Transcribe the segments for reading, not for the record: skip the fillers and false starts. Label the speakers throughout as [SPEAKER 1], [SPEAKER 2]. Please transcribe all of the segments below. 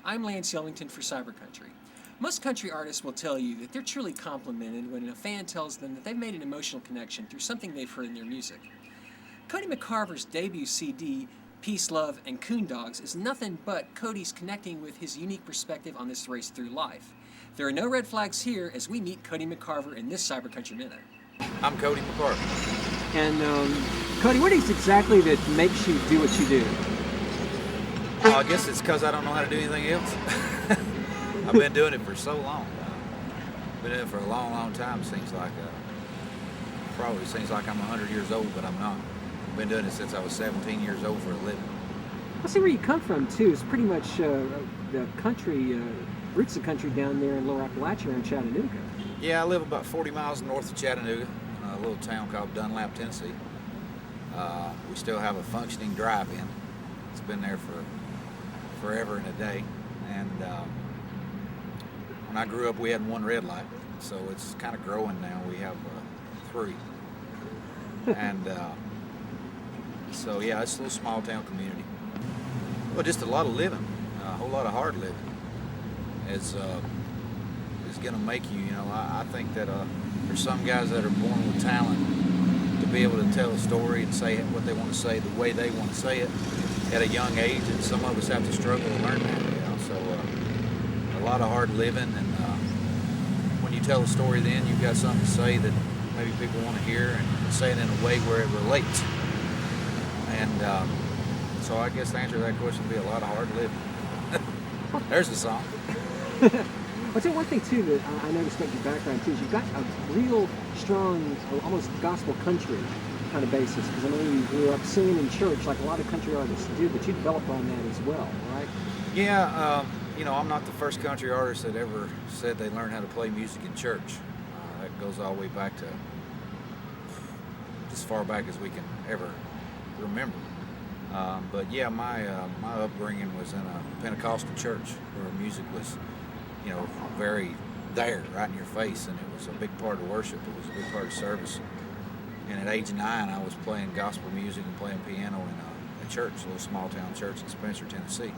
[SPEAKER 1] I'm Lance Yelvington for CyberCountry. Most country artists will tell you that they're truly complimented when a fan tells them that they've made an emotional connection through something they've heard in their music. Cody McCarver's debut CD, Peace, Love, and Coondawgs, is nothing but Cody's connecting with his unique perspective on this race through life. There are no red flags here as we meet Cody McCarver in this CyberCountry Minute.
[SPEAKER 2] I'm Cody McCarver.
[SPEAKER 3] And Cody, what is exactly that makes you do what you do?
[SPEAKER 2] I guess it's because I don't know how to do anything else. I've been doing it for so long. Been doing it for a long, long time. Seems like probably seems like I'm 100 years old, but I'm not. I've been doing it since I was 17 years old for a living.
[SPEAKER 3] I see where you come from too. It's pretty much the country, roots of country down there in Lower Appalachia in Chattanooga.
[SPEAKER 2] Yeah, I live about 40 miles north of Chattanooga, a little town called Dunlap, Tennessee. We still have a functioning drive-in. It's been there for forever and a day. And when I grew up, we had one red light, so it's kind of growing now. We have 3. And so yeah, it's a little small town community. Well, just a lot of living, a whole lot of hard living. Is going to make you, I think that there's some guys that are born with talent to be able to tell a story and say what they want to say the way they want to say it at a young age, and some of us have to struggle to learn that, so a lot of hard living, and when you tell a story then you've got something to say that maybe people want to hear, and say it in a way where it relates, and so I guess the answer to that question would be a lot of hard living. There's the song.
[SPEAKER 3] I'll tell you one thing too that I noticed about your background too is you've got a real strong, almost gospel country kind of basis, because I know you grew up singing in church like a lot of country artists do, but you developed on that as well, right?
[SPEAKER 2] Yeah, I'm not the first country artist that ever said they learned how to play music in church. That goes all the way back to as far back as we can ever remember. But yeah, my upbringing was in a Pentecostal church where music was, very there, right in your face, and it was a big part of worship. It was a big part of service. And at age 9, I was playing gospel music and playing piano in a church, a little small town church in Spencer, Tennessee.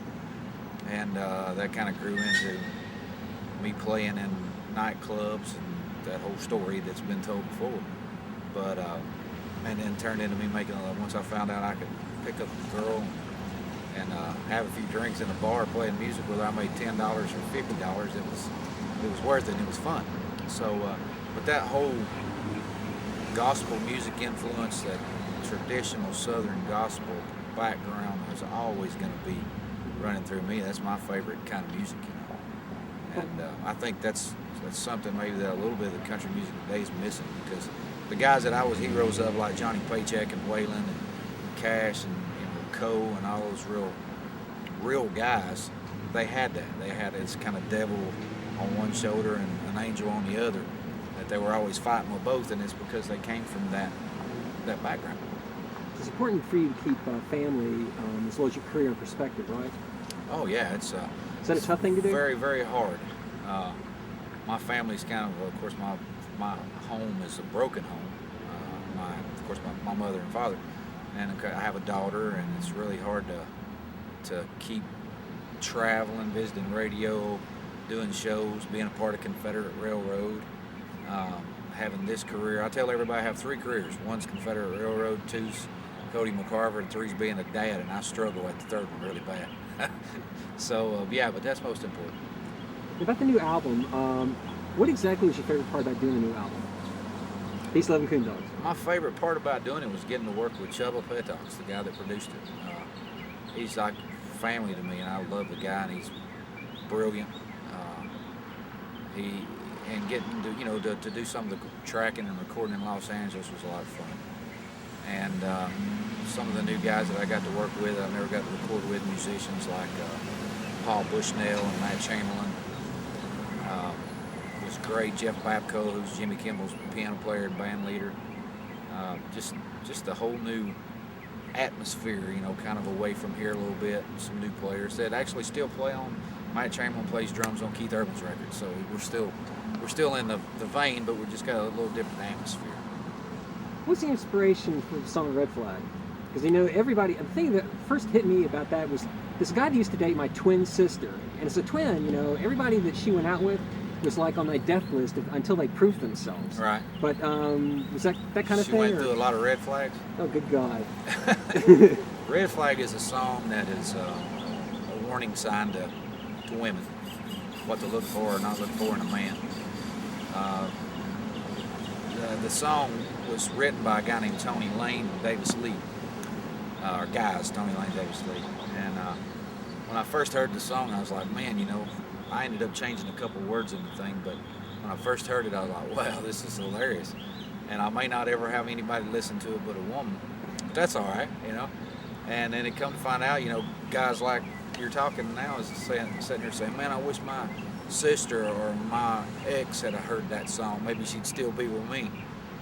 [SPEAKER 2] And that kind of grew into me playing in nightclubs and that whole story that's been told before. But and then turned into me making once I found out I could pick up a girl and have a few drinks in a bar playing music, whether I made $10 or $50, it was worth it and it was fun. So, but that whole gospel music influence, that traditional Southern gospel background is always going to be running through me. That's my favorite kind of music, And I think that's something maybe that a little bit of the country music today is missing, because the guys that I was heroes of, like Johnny Paycheck and Waylon and Cash and Cole and all those real guys, they had that. They had this kind of devil on one shoulder and an angel on the other, that they were always fighting with both, and it's because they came from that background.
[SPEAKER 3] It's important for you to keep family as well as your career in perspective, right?
[SPEAKER 2] Oh yeah, is
[SPEAKER 3] that a tough thing to do?
[SPEAKER 2] Very, very hard. My family's kind of course, my home is a broken home. My mother and father, and I have a daughter, and it's really hard to keep traveling, visiting radio, doing shows, being a part of Confederate Railroad, having this career. I tell everybody I have 3 careers. One's Confederate Railroad, 2's Cody McCarver, and 3's being a dad, and I struggle at the 3rd one really bad. So, yeah, but that's most important.
[SPEAKER 3] About the new album, what exactly was your favorite part about doing the new album? Peace, Love, and Coondawgs.
[SPEAKER 2] My favorite part about doing it was getting to work with Yelvington, the guy that produced it. He's like family to me, and I love the guy, and he's brilliant. Getting to to do some of the tracking and recording in Los Angeles was a lot of fun. And some of the new guys that I got to work with, I've never got to record with, musicians like Paul Bushnell and Matt Chamberlain. It was great. Jeff Babco, who's Jimmy Kimball's piano player and band leader. Just a whole new atmosphere, kind of away from here a little bit. Some new players that actually still play on. Matt Chamberlain plays drums on Keith Urban's record, so we're still in the vein, but we just got a little different atmosphere.
[SPEAKER 3] What's the inspiration for the song Red Flag? Because everybody, the thing that first hit me about that was this guy that used to date my twin sister, and as a twin, you know, everybody that she went out with was like on my death list until they proved themselves.
[SPEAKER 2] Right.
[SPEAKER 3] But was that kind of
[SPEAKER 2] She
[SPEAKER 3] thing?
[SPEAKER 2] went through a lot of red flags.
[SPEAKER 3] Oh, good God.
[SPEAKER 2] Red Flag is a song that is a warning sign to women, what to look for or not look for in a man. The song was written by a guy named Tony Lane Davis Lee, or guys, Tony Lane Davis Lee. And when I first heard the song, I was like, man, you know, I ended up changing a couple words in the thing, but when I first heard it, I was like, wow, this is hilarious. And I may not ever have anybody listen to it but a woman, but that's all right, you know. And then it come to find out, you know, guys like you're talking now is sitting here saying, man, I wish my sister or my ex had heard that song. Maybe she'd still be with me.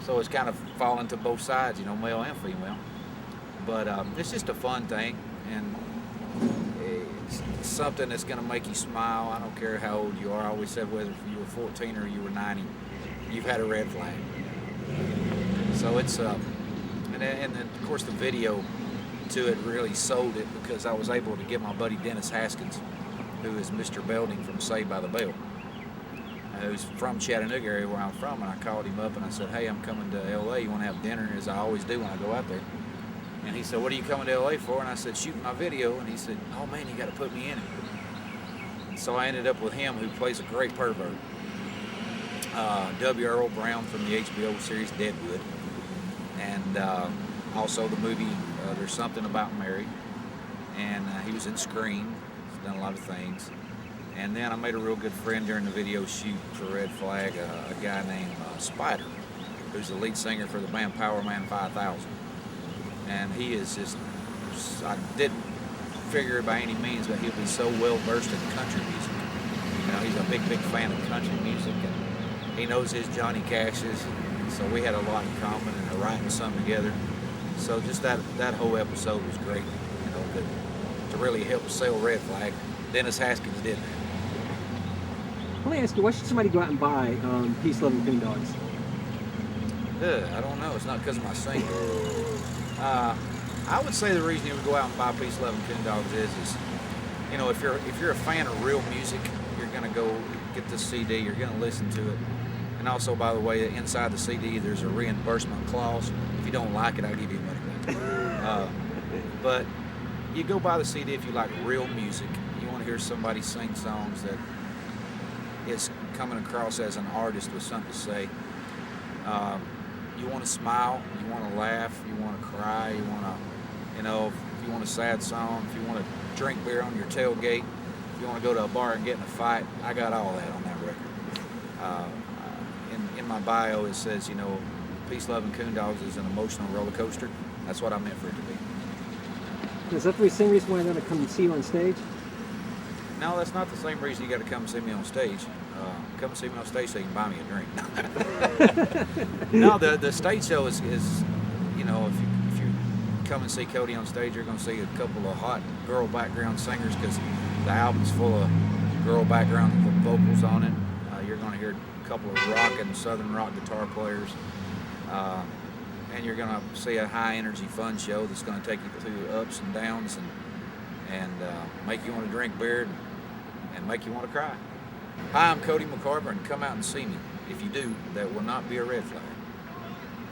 [SPEAKER 2] So it's kind of falling to both sides, you know, male and female. But it's just a fun thing, and it's something that's going to make you smile. I don't care how old you are. I always said whether you were 14 or you were 90, you've had a red flag. So it's, and then of course the video to it really sold it, because I was able to get my buddy Dennis Haskins, who is Mr. Belding from Saved by the Bell, who's from Chattanooga area where I'm from, and I called him up and I said, hey, I'm coming to LA, you want to have dinner, as I always do when I go out there. And he said, what are you coming to LA for? And I said, shooting my video. And he said, oh man, you got to put me in it. And so I ended up with him, who plays a great pervert, W. Earl Brown from the HBO series Deadwood, and also the movie There's Something About Mary, and he was in Scream. He's done a lot of things. And then I made a real good friend during the video shoot for Red Flag, a guy named Spider, who's the lead singer for the band Power Man 5000. And he is just, I didn't figure it by any means, but he'll be so well versed in country music. You know, he's a big fan of country music, and he knows his Johnny Cashes. So we had a lot in common, and they're writing something together. So just that whole episode was great, you know, to really help sell Red Flag. Dennis Haskins did that.
[SPEAKER 3] Let me ask you, why should somebody go out and buy Peace, Love, and Coondawgs?
[SPEAKER 2] I don't know. It's not because of my singing. I would say the reason you would go out and buy Peace, Love, and Coondawgs is, you know, if you're a fan of real music, you're gonna go get this CD. You're gonna listen to it. And also, by the way, inside the CD, there's a reimbursement clause. If you don't like it, I'll give you money back. But you go buy the CD if you like real music. You want to hear somebody sing songs that is coming across as an artist with something to say. You want to smile, you want to laugh, you want to cry, you want to, you know, if you want a sad song, if you want to drink beer on your tailgate, if you want to go to a bar and get in a fight, I got all that on that record. In my bio, it says, you know, Peace, Love, and Coondawgs is an emotional roller coaster. That's what I meant for it to be.
[SPEAKER 3] Is that the same reason why I'm going to come and see you on stage?
[SPEAKER 2] No, that's not the same reason you got to come and see me on stage. Come and see me on stage so you can buy me a drink. No, the stage show is, you know, if you come and see Cody on stage, you're going to see a couple of hot girl background singers, because the album's full of girl background vocals on it. You're going to hear a couple of rock and southern rock guitar players. And you're going to see a high energy fun show that's going to take you through ups and downs and make you want to drink beer and make you want to cry. Hi, I'm Cody McCarver, and come out and see me. If you do, that will not be a red flag.